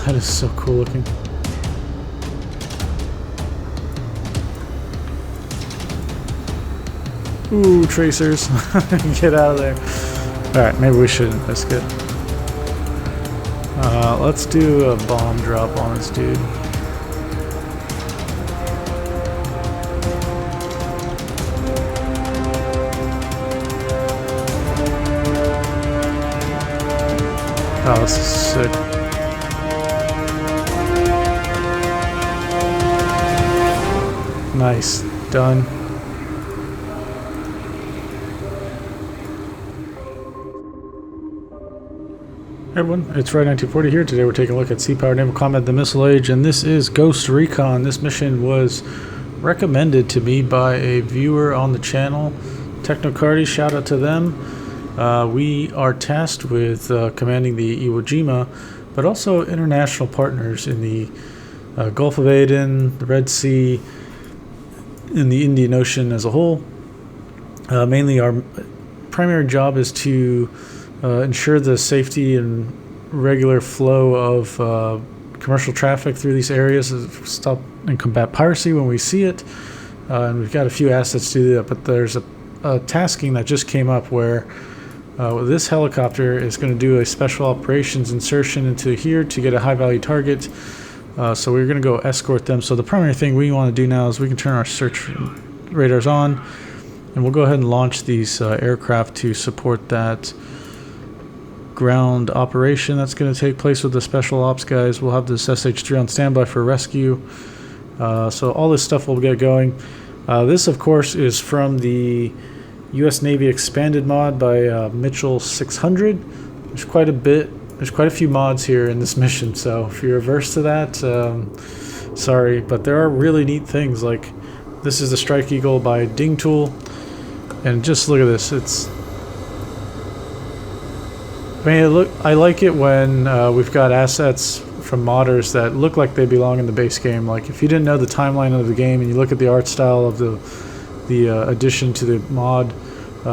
That is so cool looking. Ooh, tracers. Get out of there. Alright, maybe we shouldn't risk it. Let's do a bomb drop on this dude. Oh, this is sick. Nice. Done. Hey everyone, it's Red 1940 here. Today we're taking a look at Sea-Powered Naval Combat, the Missile Age, and this is Ghost Recon. This mission was recommended to me by a viewer on the channel, Technocardi. Shout out to them. We are tasked with commanding the Iwo Jima, but also international partners in the Gulf of Aden, the Red Sea, in the Indian Ocean as a whole. Mainly our primary job is to ensure the safety and regular flow of commercial traffic through these areas, stop and combat piracy when we see it. And we've got a few assets to do that, but there's a tasking that just came up where this helicopter is going to do a special operations insertion into here to get a high value target. So we're going to go escort them. So the primary thing we want to do now is we can turn our search radars on, and we'll go ahead and launch these aircraft to support that ground operation that's going to take place with the special ops guys. We'll have this SH-3 on standby for rescue. So all this stuff will get going. This, of course, is from the U.S. Navy Expanded mod by Mitchell 600. There's quite a bit. There's quite a few mods here in this mission, so if you're averse to that, sorry, but there are really neat things. Like this is the Strike Eagle by Ding Tool, and just look at this. I like it when we've got assets from modders that look like they belong in the base game. Like if you didn't know the timeline of the game and you look at the art style of the addition to the mod,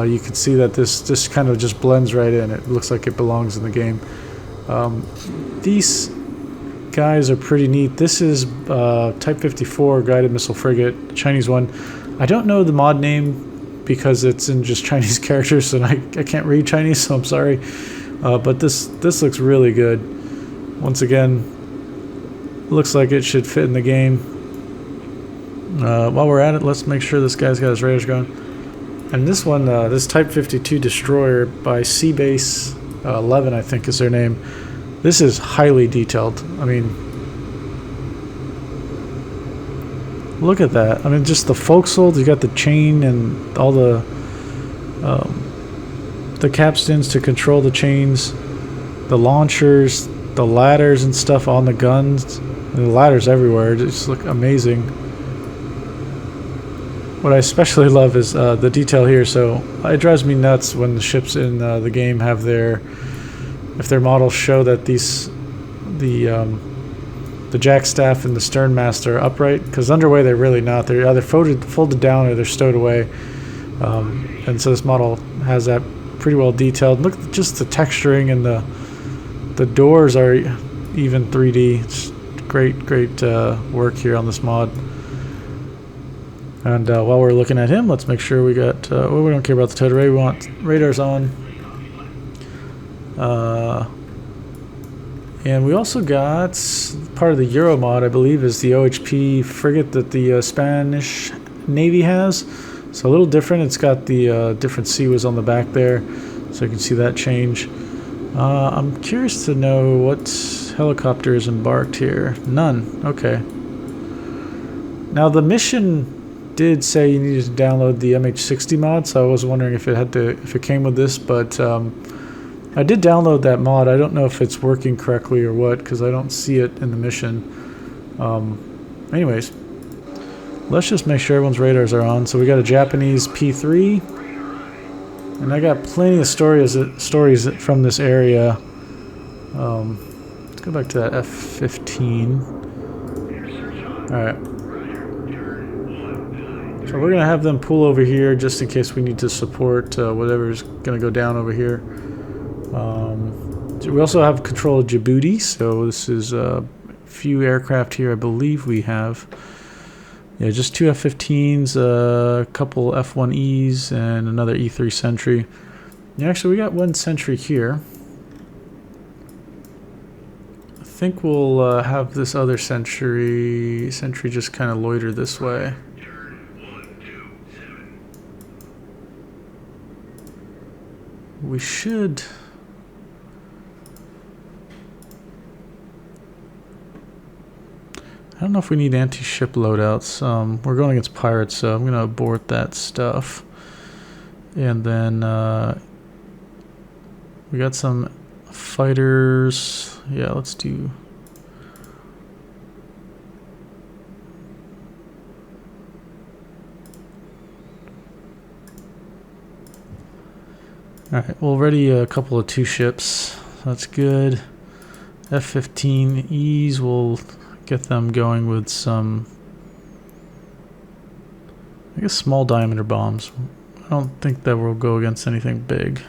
you can see that this kind of just blends right in. It looks like it belongs in the game. These guys are pretty neat. This is Type 54 guided missile frigate, Chinese one. I don't know the mod name because it's in just Chinese characters, and I can't read Chinese, so I'm sorry. But this looks really good. Once again, looks like it should fit in the game. While we're at it, let's make sure this guy's got his radars going. And this one, this Type 52 destroyer by Seabase 11, I think is their name. This is highly detailed. I mean, look at that. I mean, just the forecastle, you got the chain and all the capstans to control the chains, the launchers, the ladders and stuff on the guns, and the ladders everywhere. They just look amazing. What I especially love is the detail here. So it drives me nuts when the ships in the game have if their models show that the jackstaff and the sternmast are upright, because underway they're really not. They're either folded down or they're stowed away. And so this model has that pretty well detailed. Look at just the texturing, and the doors are even 3D. It's great work here on this mod. And while we're looking at him, let's make sure we got well, we don't care about the towed array, we want radars on. And we also got part of the Euro mod, I believe, is the OHP frigate that the Spanish Navy has. So a little different. It's got the different CWAs on the back there, so you can see that change. I'm curious to know what helicopter is embarked here. None. Okay. Now the mission did say you needed to download the MH60 mod, so I was wondering if it came with this, but I did download that mod. I don't know if it's working correctly or what, because I don't see it in the mission. Anyways, let's just make sure everyone's radars are on. So we got a Japanese P3, and I got plenty of stories from this area. Let's go back to that F-15. All right. So we're going to have them pull over here just in case we need to support whatever's going to go down over here. We also have control of Djibouti, so this is a few aircraft here. I believe we have, yeah, just 2 F-15s, a couple F-1Es, and another E-3 Sentry. Yeah, actually, we got 1 Sentry here. I think we'll have this other Sentry just kind of loiter this way. We should... I don't know if we need anti-ship loadouts. We're going against pirates, so I'm going to abort that stuff. And then we got some fighters. Yeah, let's do... Alright, we'll ready a couple of 2 ships. That's good. F-15Es, we'll get them going with some, I guess, small diameter bombs. I don't think that we'll go against anything big.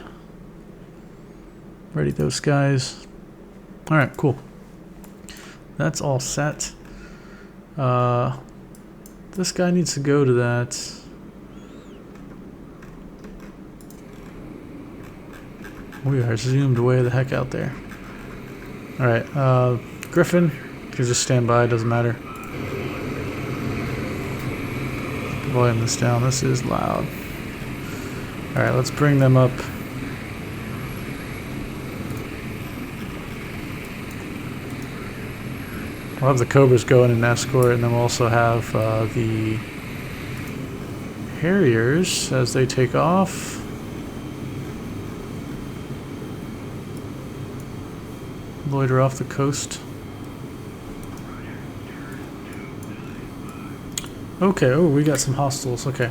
Ready those guys. Alright, cool. That's all set. This guy needs to go to that. We are zoomed way the heck out there. Alright, Griffin, you can just stand by, doesn't matter. Volume this down, this is loud. Alright, let's bring them up. We'll have the Cobras go in and escort, and then we'll also have the Harriers as they take off. Loiter off the coast. Okay, oh, we got some hostiles, okay.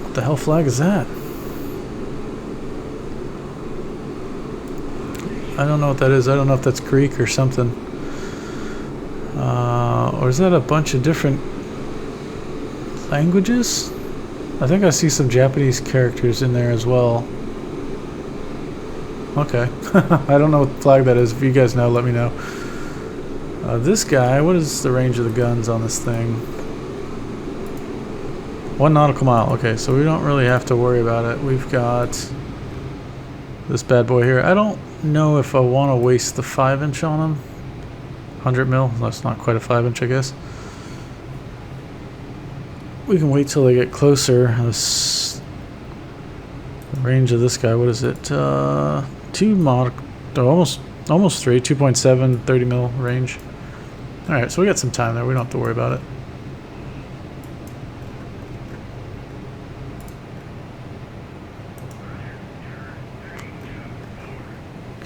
What the hell flag is that? I don't know what that is. I don't know if that's Greek or something. Or is that a bunch of different languages? I think I see some Japanese characters in there as well. Okay. I don't know what flag that is. If you guys know, let me know. This guy, what is the range of the guns on this thing? 1 nautical mile. Okay, so we don't really have to worry about it. We've got this bad boy here. I don't know if I want to waste the 5-inch on him. 100 mil. That's not quite a 5-inch, I guess. We can wait till they get closer. The range of this guy, what is it? 2 mod, almost 3, 2.7, 30 mil range. Alright, so we got some time there, we don't have to worry about it.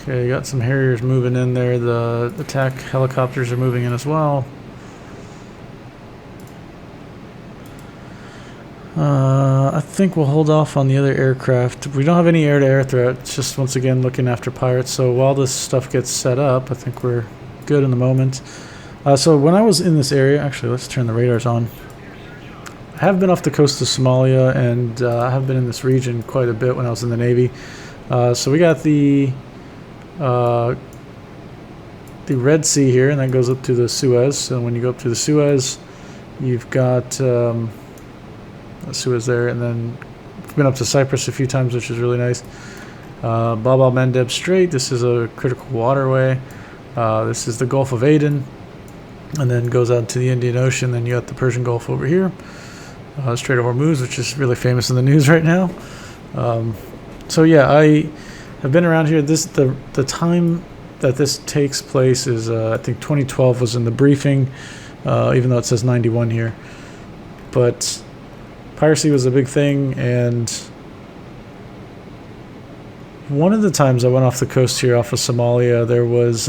Okay, got some Harriers moving in there, the attack helicopters are moving in as well. I think we'll hold off on the other aircraft. We don't have any air-to-air threat. It's just, once again, looking after pirates. So while this stuff gets set up, I think we're good in the moment. So when I was in this area... Actually, let's turn the radars on. I have been off the coast of Somalia, and I have been in this region quite a bit when I was in the Navy. So we got the Red Sea here, and that goes up to the Suez. So when you go up to the Suez, you've got... Suez there, and then we've been up to Cyprus a few times, which is really nice. Bab el-Mandeb Strait, this is a critical waterway. This is the Gulf of Aden, and then goes out to the Indian Ocean. Then you got the Persian Gulf over here, Strait of Hormuz, which is really famous in the news right now. So yeah, I have been around here. The time that this takes place is I think 2012 was in the briefing, even though it says 91 here, but piracy was a big thing. And one of the times I went off the coast here off of Somalia, there was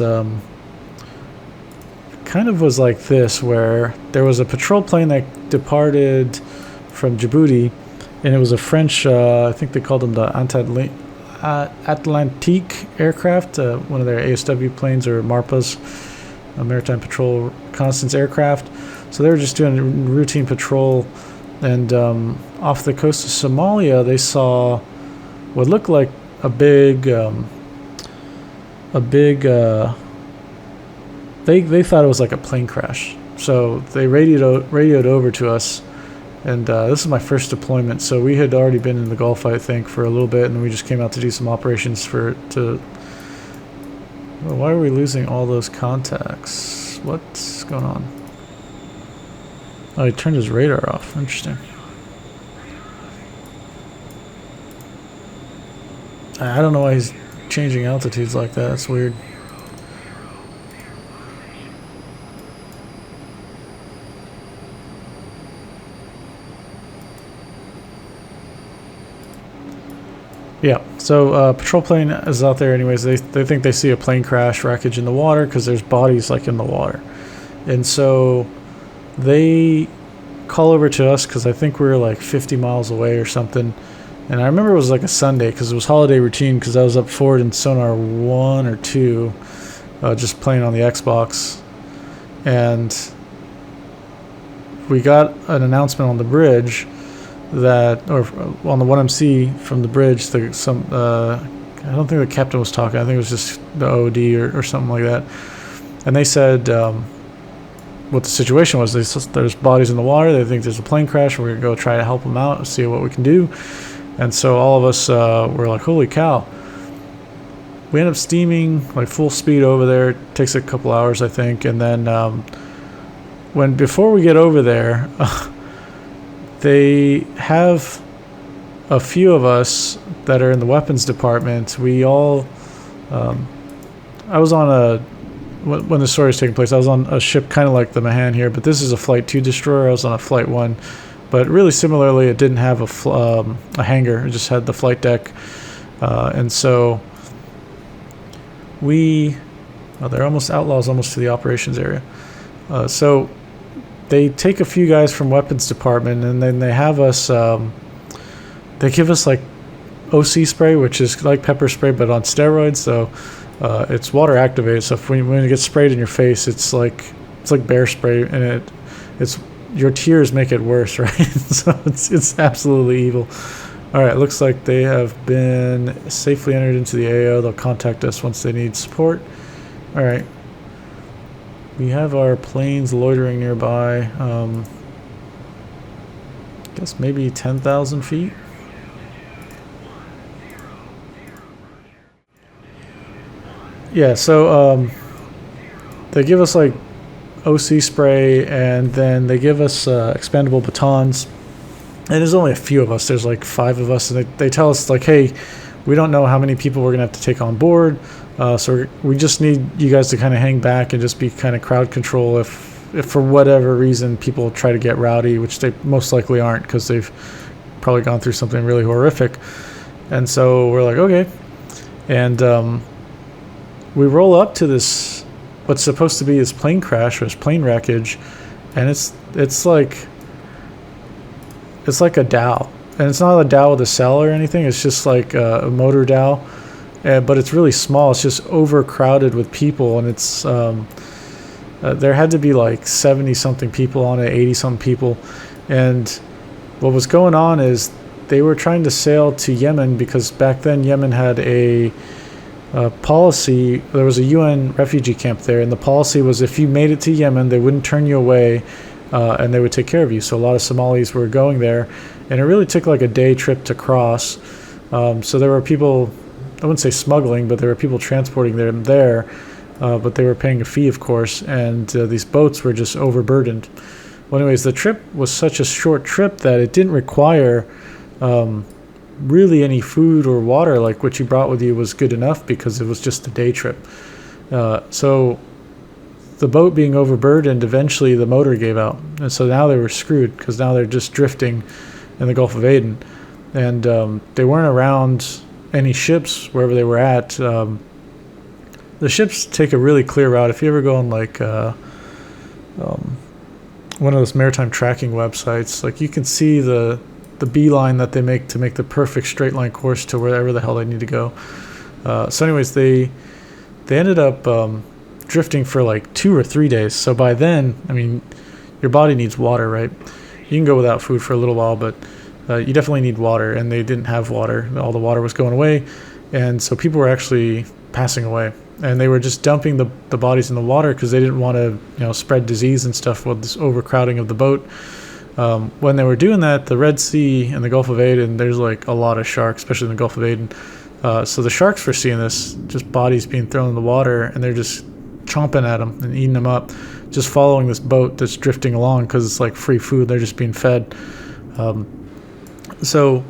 kind of was like this, where there was a patrol plane that departed from Djibouti, and it was a French, I think they called them the Atlantique aircraft, one of their ASW planes, or MARPAs, Maritime Patrol Reconnaissance Aircraft. So they were just doing routine patrol. And off the coast of Somalia, they saw what looked like a big they thought it was like a plane crash. So they radioed over to us, and this is my first deployment. So we had already been in the Gulf, I think, for a little bit, and we just came out to do some operations well, why are we losing all those contacts? What's going on? Oh, he turned his radar off. Interesting. I don't know why he's changing altitudes like that. That's weird. Yeah, so patrol plane is out there anyways. They think they see a plane crash wreckage in the water because there's bodies like in the water. And so they call over to us because I think we were like 50 miles away or something. And I remember it was like a Sunday because it was holiday routine because I was up forward in Sonar 1 or 2 just playing on the Xbox. And we got an announcement on the bridge that, or on the 1MC from the bridge, I don't think the captain was talking. I think it was just the OD or something like that. And they said what the situation was. There's bodies in the water. They think there's a plane crash. We're going to go try to help them out, see what we can do. And so all of us were like, holy cow. We end up steaming like full speed over there. It takes a couple hours, I think. And then before we get over there, they have a few of us that are in the weapons department. We all, I was on when the story is taking place, I was on a ship kind of like the Mahan here, but this is a Flight 2 destroyer. I was on a Flight 1. But really similarly, it didn't have a hangar. It just had the flight deck. And so they're almost outlaws, almost to the operations area. So they take a few guys from weapons department, and then they have us, they give us like OC spray, which is like pepper spray, but on steroids. So it's water activated. So when it gets sprayed in your face, it's like bear spray, and it's your tears make it worse, right? So it's absolutely evil. All right, looks like they have been safely entered into the AO. They'll contact us once they need support. All right. We have our planes loitering nearby. I guess maybe 10,000 feet. Yeah, so they give us like OC spray, and then they give us expendable batons. And there's only a few of us. There's like 5 of us, and they tell us like, hey, we don't know how many people we're gonna have to take on board, so we just need you guys to kind of hang back and just be kind of crowd control if for whatever reason people try to get rowdy, which they most likely aren't because they've probably gone through something really horrific. And so we're like, okay. And we roll up to this, what's supposed to be this plane crash or this plane wreckage, and it's like a dhow. And it's not a dhow with a cell or anything. It's just like a motor dhow, but it's really small. It's just overcrowded with people, and it's there had to be like 70-something people on it, 80-something people. And what was going on is they were trying to sail to Yemen because back then Yemen had a policy. There was a UN refugee camp there, and the policy was if you made it to Yemen, they wouldn't turn you away. And they would take care of you. So a lot of Somalis were going there, and it really took like a day trip to cross. So there were people, I wouldn't say smuggling, but there were people transporting them there, but they were paying a fee, of course, and these boats were just overburdened. Well, anyways, the trip was such a short trip that it didn't require really any food or water. Like what you brought with you was good enough because it was just a day trip. So the boat being overburdened, eventually the motor gave out, and so now they were screwed because now they're just drifting in the Gulf of Aden, and they weren't around any ships wherever they were at. The ships take a really clear route. If you ever go on like one of those maritime tracking websites, like you can see the beeline that they make to make the perfect straight line course to wherever the hell they need to go. So anyways, they ended up drifting for like 2 or 3 days. So by then, I mean, your body needs water, right? You can go without food for a little while, but you definitely need water, and they didn't have water. All the water was going away, and so people were actually passing away, and they were just dumping the bodies in the water because they didn't want to spread disease and stuff with this overcrowding of the boat. When they were doing that, the Red Sea and the Gulf of Aden, there's like a lot of sharks, especially in the Gulf of Aden. So the sharks were seeing this, just bodies being thrown in the water, and they're just chomping at them and eating them up, just following this boat that's drifting along because it's like free food. They're just being fed. So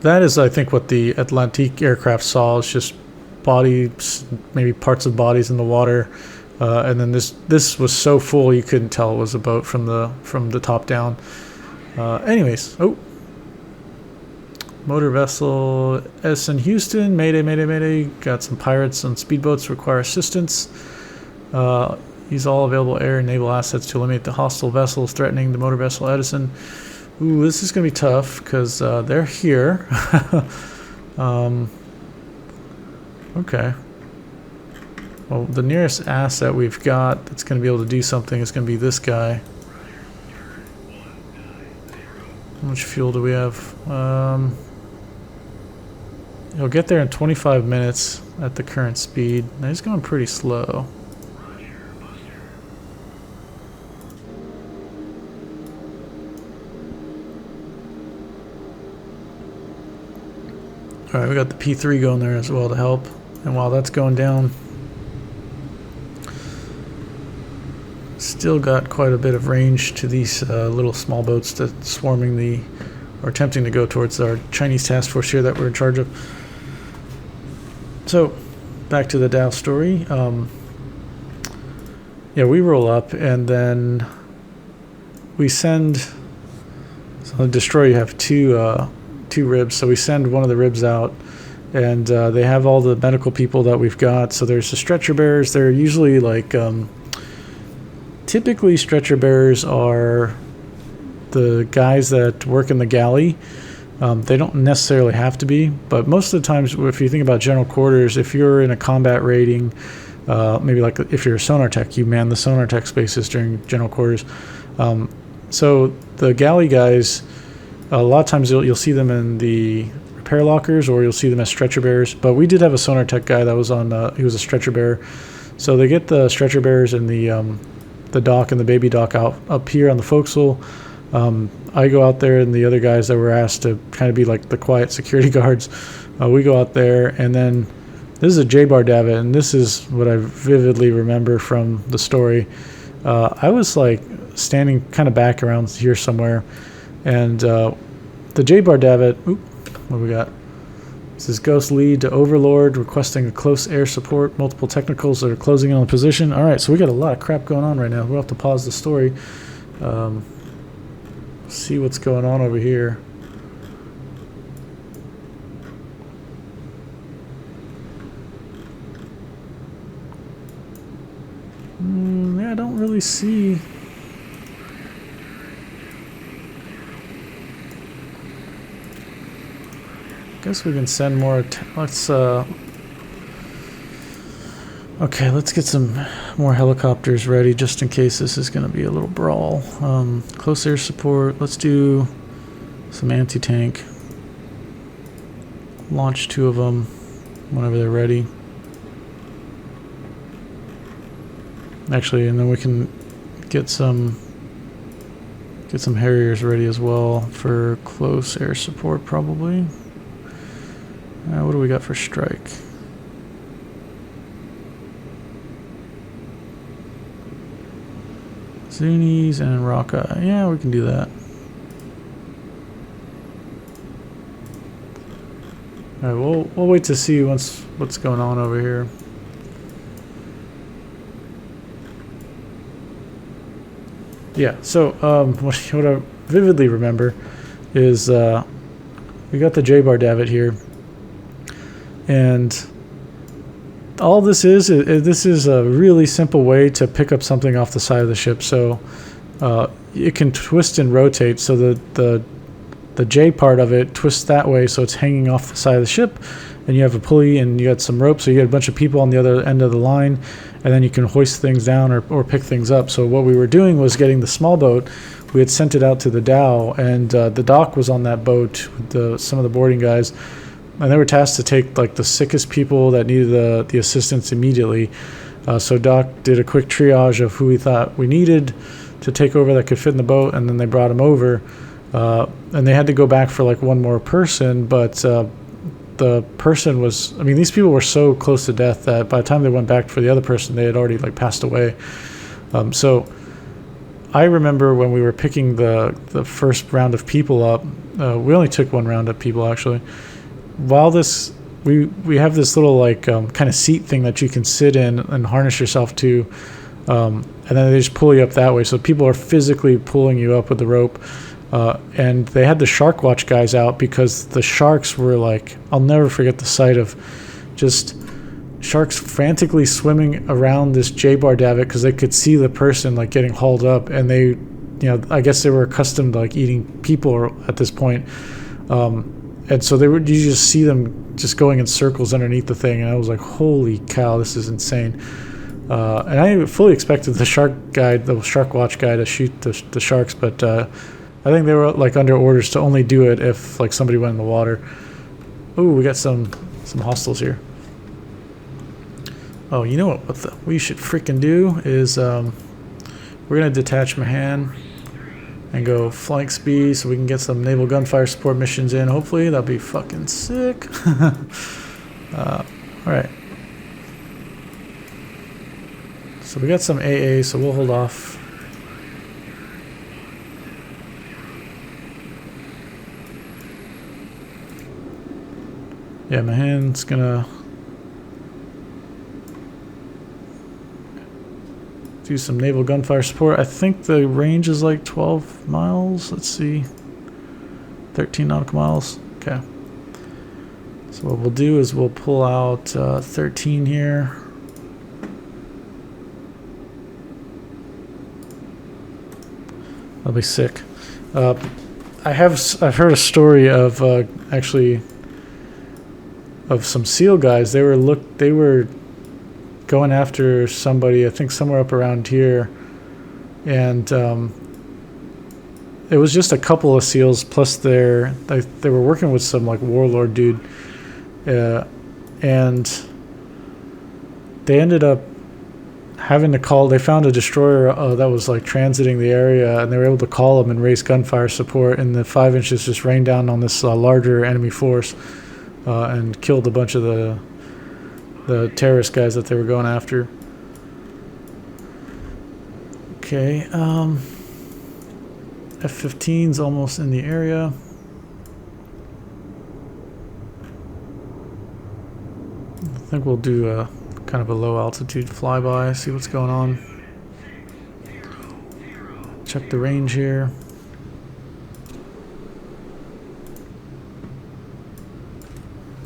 that is, I think, what the Atlantique aircraft saw, is just bodies, maybe parts of bodies in the water. And then this was so full you couldn't tell it was a boat from the top down. Anyways, motor vessel Edison Houston, mayday, mayday, mayday. Got some pirates on speedboats, require assistance. Use all available air and naval assets to eliminate the hostile vessels threatening the motor vessel Edison. Ooh, this is gonna be tough because they're here. Okay. Well, the nearest asset we've got that's going to be able to do something is going to be this guy. How much fuel do we have? He'll get there in 25 minutes at the current speed. Now he's going pretty slow. Alright, we got the P3 going there as well to help. And while that's going down, still got quite a bit of range to these little small boats that swarming or attempting to go towards our Chinese task force here that we're in charge of. So, back to the Dow story. Yeah, we roll up and then we send. So the destroyer, you have two ribs. So we send one of the ribs out, and they have all the medical people that we've got. So there's the stretcher bearers. They're usually like. Typically, stretcher bearers are the guys that work in the galley. They don't necessarily have to be, but most of the times, if you think about general quarters, if you're in a combat rating, maybe like if you're a sonar tech, you man the sonar tech spaces during general quarters. So the galley guys, a lot of times you'll see them in the repair lockers, or you'll see them as stretcher bearers. But we did have a sonar tech guy that was on. He was a stretcher bearer, so they get the stretcher bearers in the dock and the baby dock out up here on the forecastle. I go out there, and the other guys that were asked to kind of be like the quiet security guards, we go out there, and then this is a J-bar davit, and this is what I vividly remember from the story. I was like standing kind of back around here somewhere, and the J-bar davit, what do we got? This is Ghost lead to Overlord, requesting a close air support. Multiple technicals that are closing in on the position. All right, so we got a lot of crap going on right now. We'll have to pause the story. See what's going on over here. Yeah, I don't really see. Guess we can send more. Let's okay, let's get some more helicopters ready just in case this is going to be a little brawl. Close air support. Let's do some anti-tank. Launch 2 of them whenever they're ready. Actually, and then we can get some Harriers ready as well for close air support probably. What do we got for strike? Zunis and Raka. Yeah, we can do that. Alright, we'll wait to see what's going on over here. Yeah, so what I vividly remember is we got the J-bar davit here. And all this is a really simple way to pick up something off the side of the ship. So it can twist and rotate. So the J part of it twists that way, so it's hanging off the side of the ship. And you have a pulley, and you got some rope, so you got a bunch of people on the other end of the line, and then you can hoist things down or pick things up. So what we were doing was getting the small boat. we had sent it out to the Dow, and the doc was on that boat with some of the boarding guys, and they were tasked to take like the sickest people that needed the assistance immediately. So Doc did a quick triage of who we thought we needed to take over that could fit in the boat, and then they brought him over. And they had to go back for like one more person, but the person was, I mean, these people were so close to death that by the time they went back for the other person, they had already like passed away. So I remember when we were picking the first round of people up, we only took one round of people actually. While we have this little like kind of seat thing that you can sit in and harness yourself to, and then they just pull you up that way. So people are physically pulling you up with the rope. And they had the shark watch guys out because the sharks were like, I'll never forget the sight of just sharks frantically swimming around this J-bar davit because they could see the person like getting hauled up, and they, you know, I guess they were accustomed to like eating people at this point. And so you just see them just going in circles underneath the thing, and I was like, holy cow, this is insane. And I fully expected the shark watch guy to shoot the sharks, but I think they were like under orders to only do it if like somebody went in the water. Ooh, we got some hostiles here. Oh, you know what we should freaking do is we're gonna detach Mahan and go flank speed so we can get some naval gunfire support missions in. Hopefully that'll be fucking sick. All right. So we got some AA, so we'll hold off. Yeah, Mahan's gonna do some naval gunfire support. I think the range is like 12 miles. Let's see. 13 nautical miles. Okay. So what we'll do is we'll pull out 13 here. That'll be sick. I've heard a story of actually of some SEAL guys. They were going after somebody, I think somewhere up around here, and it was just a couple of SEALs plus they were working with some like warlord dude, and they ended up having to call. They found a destroyer that was like transiting the area, and they were able to call them and raise gunfire support, and the 5 inches just rained down on this larger enemy force and killed a bunch of the terrorist guys that they were going after. Okay, F-15's almost in the area. I think we'll do a kind of a low altitude flyby, see what's going on. Check the range here.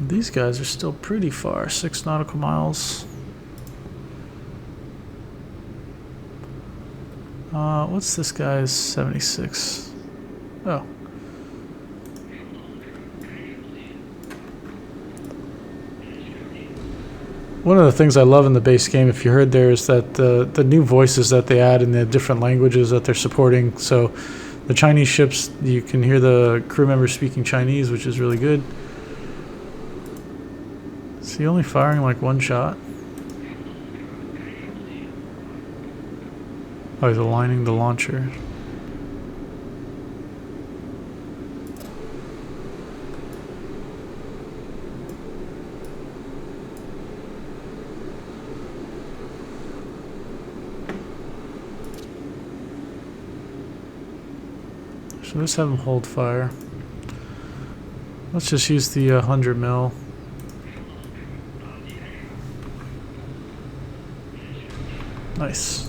These guys are still pretty far, 6 nautical miles. What's this guy's 76? Oh. One of the things I love in the base game, if you heard there, is that the new voices that they add in the different languages that they're supporting. So the Chinese ships, you can hear the crew members speaking Chinese, which is really good. Is he only firing like one shot? Oh, he's aligning the launcher. So let's have him hold fire. Let's just use the 100 mil. Nice.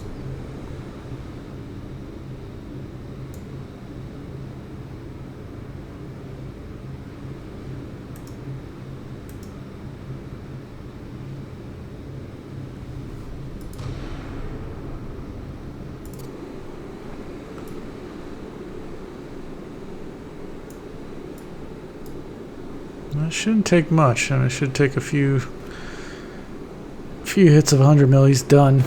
It shouldn't take much. I mean, it should take a few hits of 100 mil. He's done.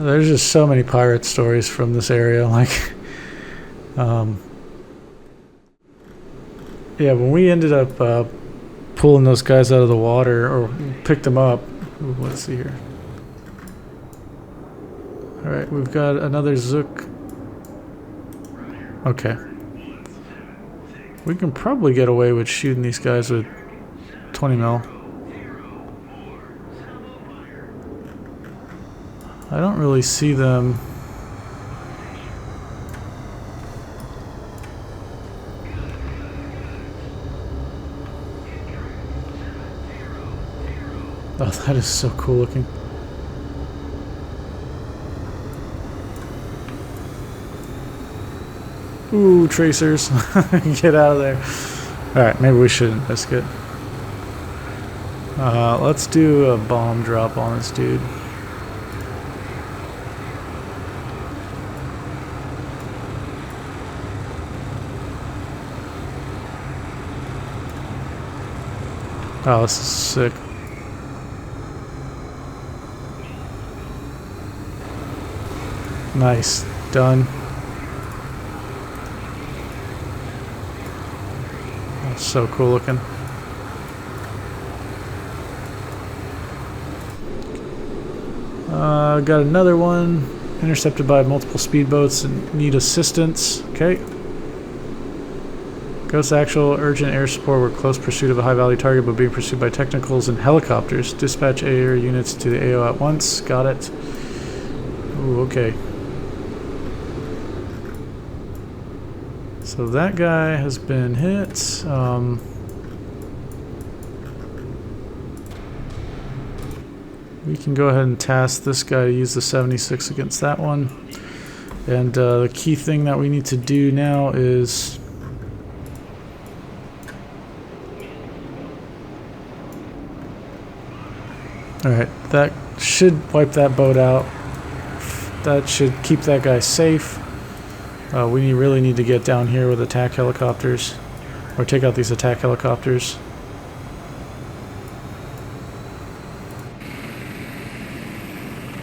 There's just so many pirate stories from this area. Like, yeah, when we ended up pulling those guys out of the water, or picked them up. Ooh, let's see here. Alright, we've got another Zook. Okay. We can probably get away with shooting these guys with 20 mil. I don't really see them. Oh, that is so cool looking. Ooh, tracers. Get out of there. Alright, maybe we shouldn't risk it. Let's do a bomb drop on this dude. Oh, this is sick. Nice. Done. That's so cool looking. Got another one. Intercepted by multiple speedboats and need assistance. Okay. Ghost actual urgent air support. We're close pursuit of a high value target but being pursued by technicals and helicopters. Dispatch air units to the AO at once. Got it. Ooh, okay. So that guy has been hit. We can go ahead and task this guy to use the 76 against that one. And the key thing that we need to do now is... Alright, that should wipe that boat out. That should keep that guy safe. We really need to get down here with attack helicopters. Or take out these attack helicopters.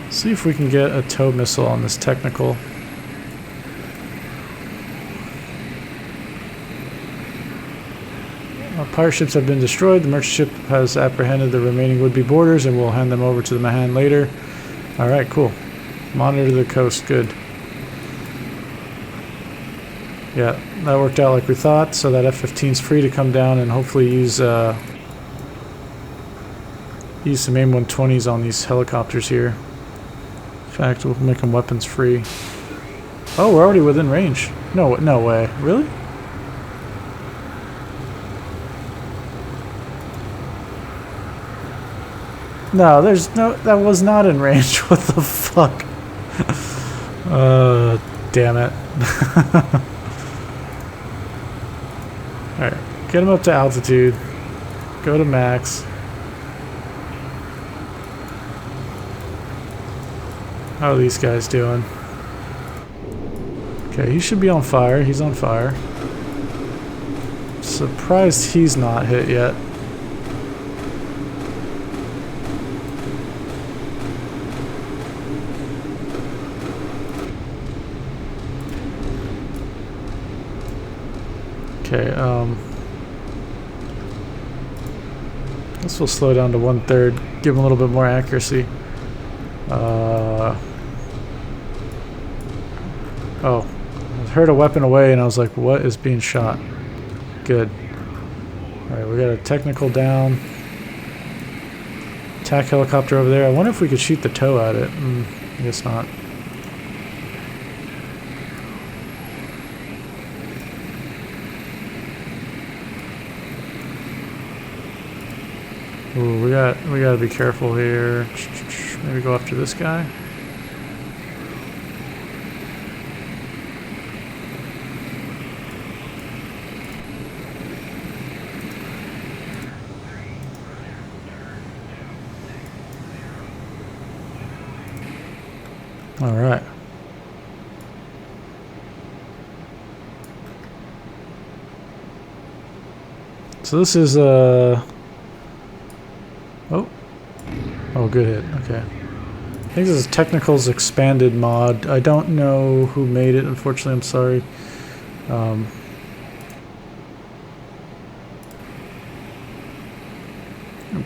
See if we can get a tow missile on this technical. Our pirate ships have been destroyed. The merchant ship has apprehended the remaining would-be boarders and we'll hand them over to the Mahan later. Alright, cool. Monitor the coast, good. Yeah, that worked out like we thought, so that F-15's free to come down and hopefully use some AIM-120s on these helicopters here. In fact, we'll make them weapons free. Oh, we're already within range. No way. Really? No, that was not in range. What the fuck? Damn it. Alright, get him up to altitude. Go to max. How are these guys doing? Okay, he should be on fire. He's on fire. Surprised he's not hit yet. Okay, this will slow down to 1/3, give him a little bit more accuracy. Oh, I heard a weapon away and I was like, what is being shot? Good. Alright, we got a technical down. Attack helicopter over there. I wonder if we could shoot the tow at it. I guess not. Ooh, we gotta be careful here. Maybe go after this guy. All right. So this is Oh, good hit. Okay. think this is Technical's expanded mod. I don't know who made it, unfortunately. I'm sorry. I'll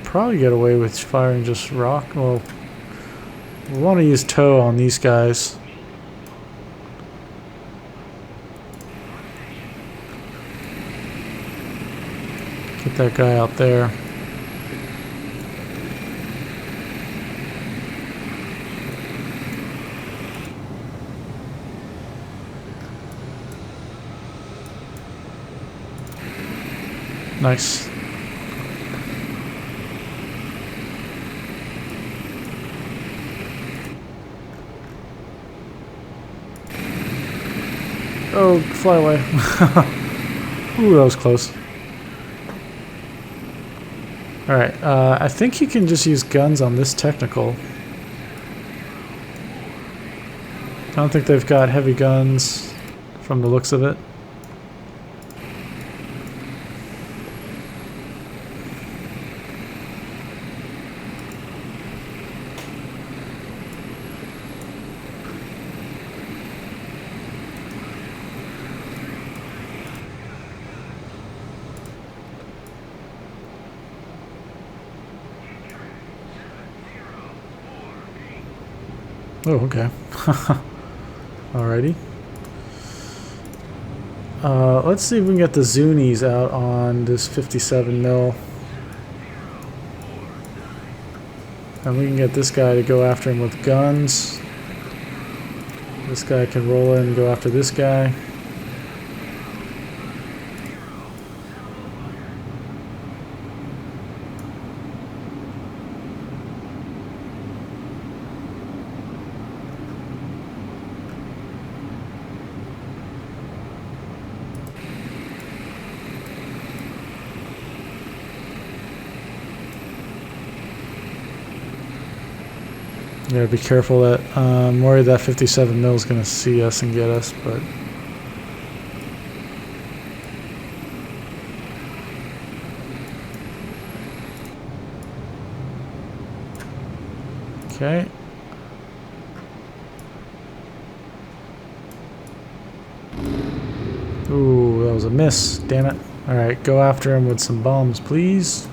probably get away with firing just rock. Well, we want to use tow on these guys. Get that guy out there. Nice. Oh, fly away. Ooh, that was close. Alright, I think you can just use guns on this Technical. I don't think they've got heavy guns from the looks of it. Oh, okay. Alrighty. Let's see if we can get the Zunies out on this 57 mil. And we can get this guy to go after him with guns. This guy can roll in and go after this guy. Yeah, be careful that I'm worried that 57 mil is going to see us and get us, but okay. Ooh, that was a miss. Damn it. All right, go after him with some bombs, please.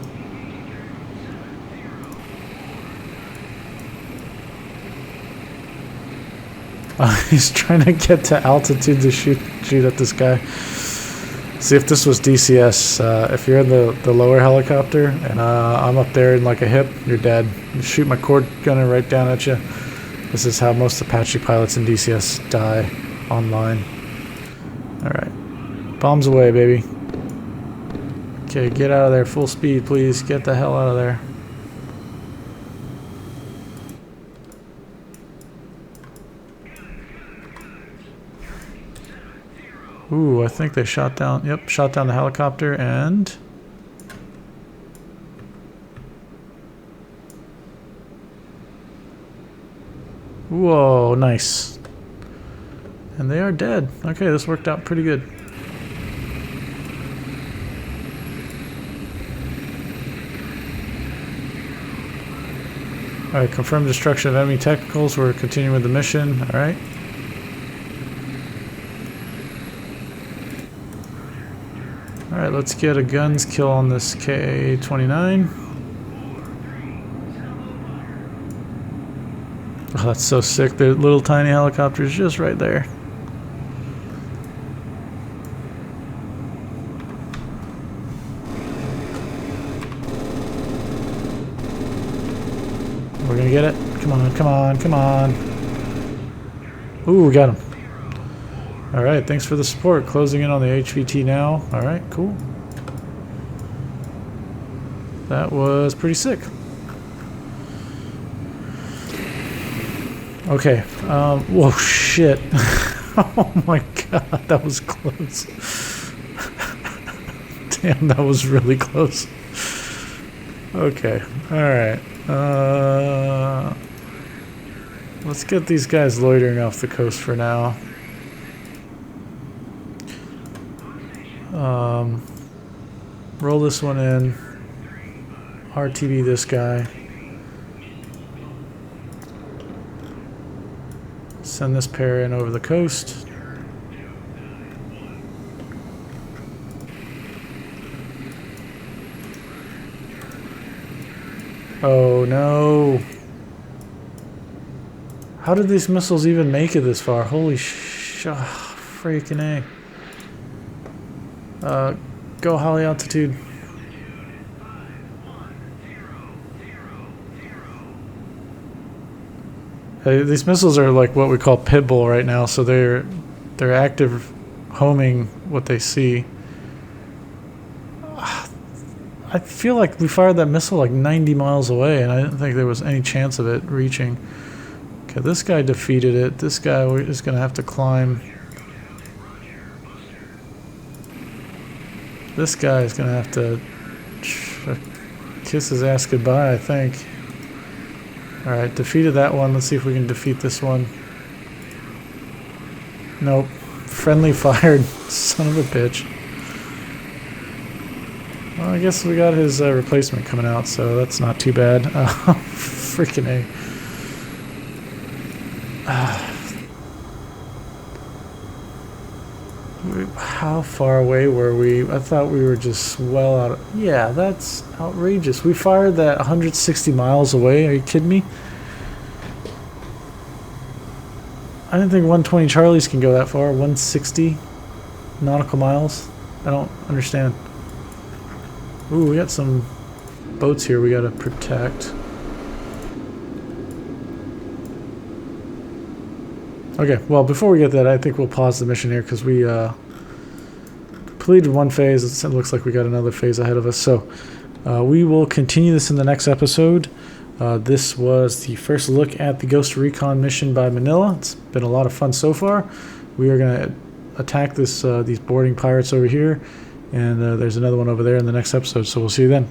He's trying to get to altitude to shoot at this guy. See, if this was DCS, if you're in the lower helicopter and I'm up there in like a hip, you're dead. You shoot my cord gunner right down at you. This is how most Apache pilots in DCS die online. Alright. Bombs away, baby. Okay, get out of there. Full speed, please. Get the hell out of there. Ooh, I think they shot down, yep, shot down the helicopter and... Whoa, nice. And they are dead. Okay, this worked out pretty good. Alright, confirmed destruction of enemy technicals. We're continuing with the mission. Alright. Alright, let's get a guns kill on this KA-29. Oh, that's so sick. The little tiny helicopter's just right there. We're gonna get it. Come on, come on, come on. Ooh, we got him. Alright, thanks for the support. Closing in on the HVT now. Alright, cool. That was pretty sick. Okay, whoa, shit. Oh my god, that was close. Damn, that was really close. Okay, alright. Let's get these guys loitering off the coast for now. Roll this one in. RTB this guy. Send this pair in over the coast. Oh no. How did these missiles even make it this far? Holy freaking A. Go high altitude. These missiles are like what we call pitbull right now, so they're active homing what they see. I feel like we fired that missile like 90 miles away, and I didn't think there was any chance of it reaching. Okay, this guy defeated it. This guy is going to have to climb. This guy is going to have to kiss his ass goodbye, I think. Alright, defeated that one. Let's see if we can defeat this one. Nope. Friendly fired. Son of a bitch. Well, I guess we got his replacement coming out, so that's not too bad. Freaking A. How far away were we? I thought we were just well out of... Yeah, that's outrageous. We fired that 160 miles away. Are you kidding me? I didn't think 120 Charlies can go that far. 160 nautical miles. I don't understand. Ooh, we got some boats here we gotta protect. Okay, well, before we get that, I think we'll pause the mission here because we completed one phase. It looks like we got another phase ahead of us. So we will continue this in the next episode. This was the first look at the Ghost Recon mission by Manila. It's been a lot of fun so far. We are going to attack these boarding pirates over here, and there's another one over there in the next episode. So we'll see you then.